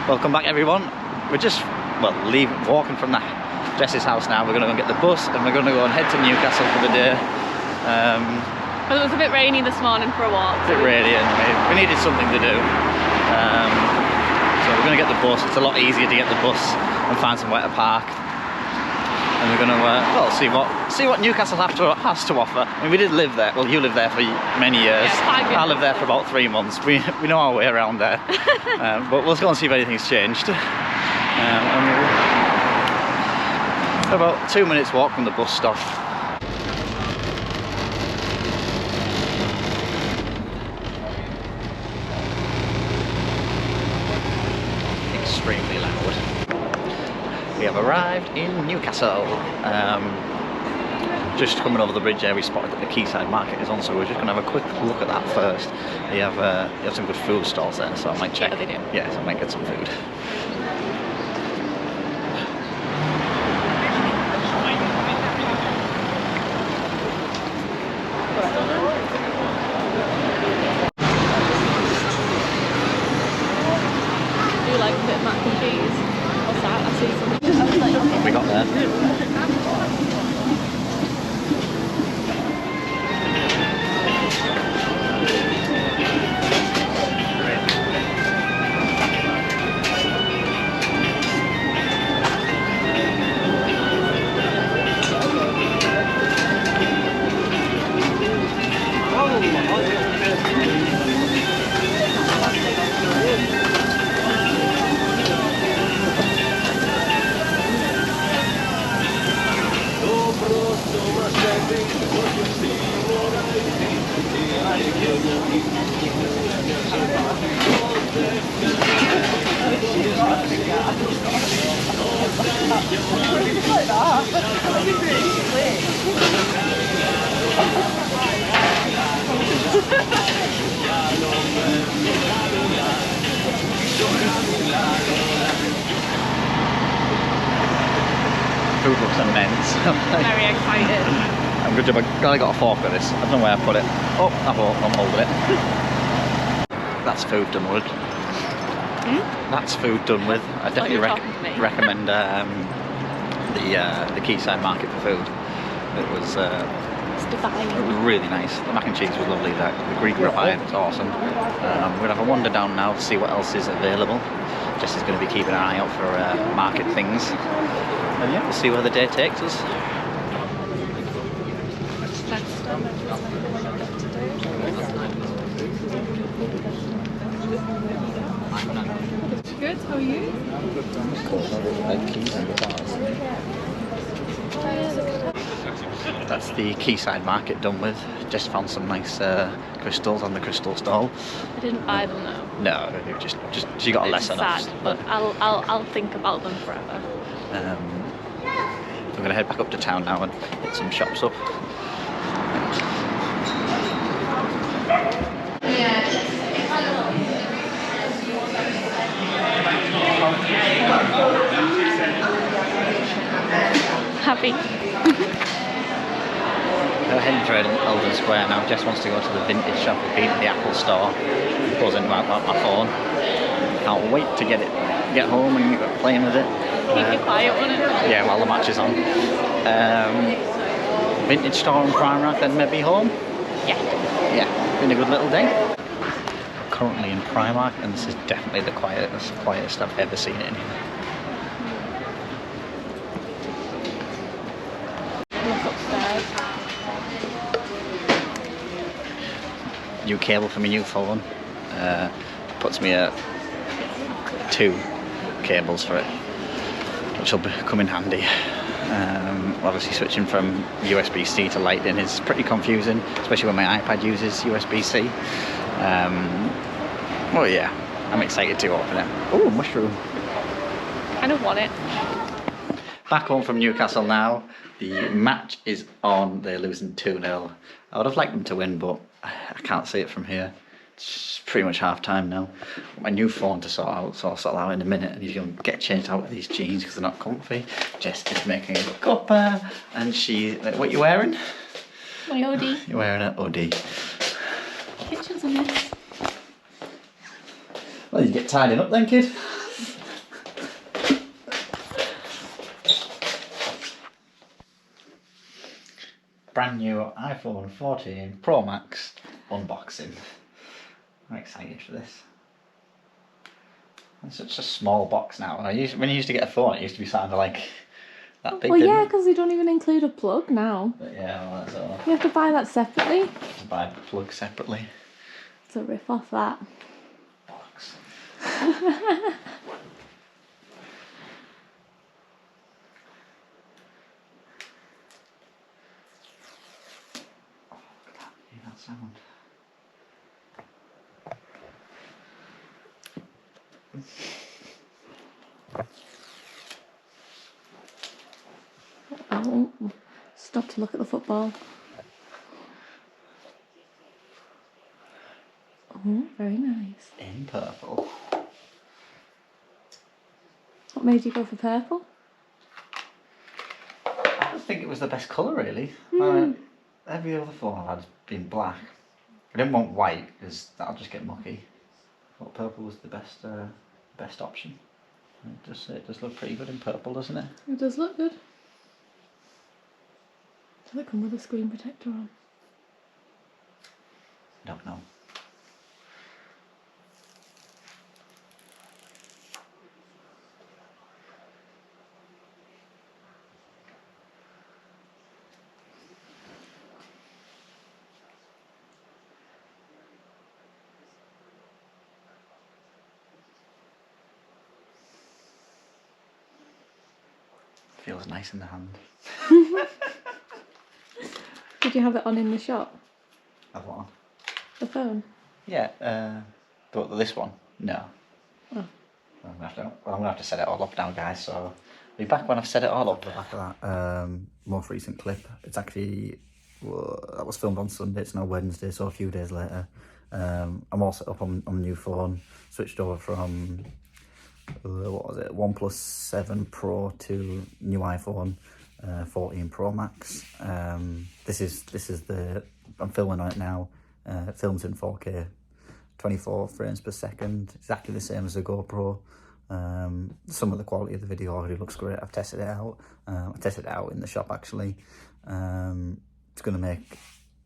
Welcome back, everyone. We're just, walking from Jess's house now. We're going to go and get the bus and we're going to go and head to Newcastle for the day. It was a bit rainy this morning for a walk. A bit rainy anyway. We needed something to do. So we're going to get the bus. It's a lot easier to get the bus and find somewhere to park. And we're going to, see what Newcastle has to offer. I mean, we did live there. Well, you lived there for many years. Yeah, 5 years. I lived there for about 3 months. We know our way around there. But we'll go and see if anything's changed. And we're about 2 minutes walk from the bus stop. Extremely loud. We have arrived in Newcastle. Just coming over the bridge there, we spotted that the Quayside market is on, so we're just going to have a quick look at that first. They have some good food stalls there, so I might check. Yeah, they do. Yeah, so I might get some food. Do you like a bit of mac and cheese? What's that? I see some. What have we got there? Food looks immense. Very excited. I'm good job. I got a fork for this. I don't know where I put it. Oh, I'm holding it. That's food done with. That's food done with. I definitely recommend the Quayside market for food. It was It's divine. really nice. The mac and cheese was lovely. The Greek ribeye was awesome. We're gonna have a wander down now to see what else is available. Jess is going to be keeping an eye out for market things. And yeah, we'll see where the day takes us. Good, how are you? That's the Quayside market done with. Just found some nice crystals on the crystal stall. I didn't buy them though. No, just you got a lesson. Sad, but I'll think about them forever. We're gonna head back up to town now and hit some shops up. Happy. We're heading through Eldon Square now. Jess wants to go to the vintage shop. We've been at the Apple store. Buzzing about my phone. Can't wait to get home and get playing with it. Keep it quiet, won't it? Yeah, while the match is on. Vintage store and Primark, then maybe home. Yeah, been a good little day. Currently in Primark, and this is definitely the quietest I've ever seen it in here. Look upstairs. New cable for my new phone. Puts me at 2 cables for it, which will come in handy. Obviously switching from USB-C to Lightning is pretty confusing, especially when my iPad uses USB-C. Well, yeah, I'm excited to open it. Oh, mushroom. Kind of want it. Back home from Newcastle now. The match is on. They're losing 2-0. I would have liked them to win, but I can't see it from here. It's pretty much half time now. My new phone to sort out, so I'll sort that out in a minute. And he's going to get changed out of these jeans because they're not comfy. Jess is making a cuppa, and she. What are you wearing? My hoodie. You're wearing a hoodie. Kitchen's a mess. Well, you get tidying up then, kid. brand new iPhone 14 Pro Max unboxing. I'm excited for this. It's such a small box now. When you used to get a phone, it used to be something like that big. Well, didn't yeah, it? because they don't even include a plug now. But yeah, well, that's all. You have to buy that separately. To buy the plug separately. It's a rip off that. Box. That sound. Oh, stop to look at the football. Oh, very nice. In purple. What made you go for purple? I don't think it was the best colour really. Every other phone I've had has been black. I didn't want white because that'll just get mucky. I thought purple was the best option. It does look pretty good in purple, doesn't it? It does look good. Does it come with a screen protector on? I don't know. Feels nice in the hand. Did you have it on in the shop? Have one. The phone? Yeah, but this one, no. Oh. I'm gonna have to set it all up now, guys. So I'll be back when I've set it all up. The back of that most recent clip. It's actually that was filmed on Sunday. It's now Wednesday, so a few days later. I'm all set up on a new phone. Switched over from what was it, OnePlus 7 Pro to new iPhone 14 Pro Max. This is the I'm filming on it now. It films in 4K, 24 frames per second, exactly the same as the GoPro. Some of the quality of the video already looks great. I've tested it out. I tested it out in the shop actually. It's going to make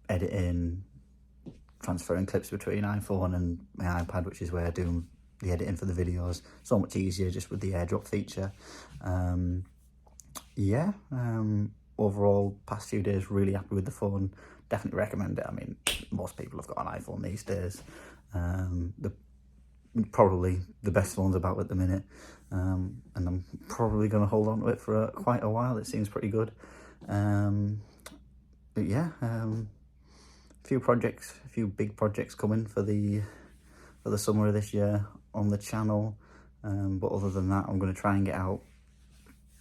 editing, transferring clips between iPhone and my iPad, which is where I do the editing for the videos, so much easier just with the airdrop feature. Overall, past few days, really happy with the phone. Definitely recommend it. I mean, most people have got an iPhone these days. Probably the best phones about at the minute, and I'm probably going to hold on to it for quite a while. It seems pretty good. But yeah, a few big projects coming for the summer of this year on the channel. But other than that, I'm going to try and get out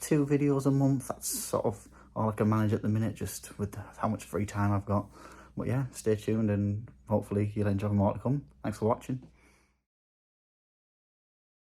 2 videos a month. That's sort of all I can manage at the minute, just with how much free time I've got. But yeah, stay tuned and hopefully you'll enjoy more to come. Thanks for watching.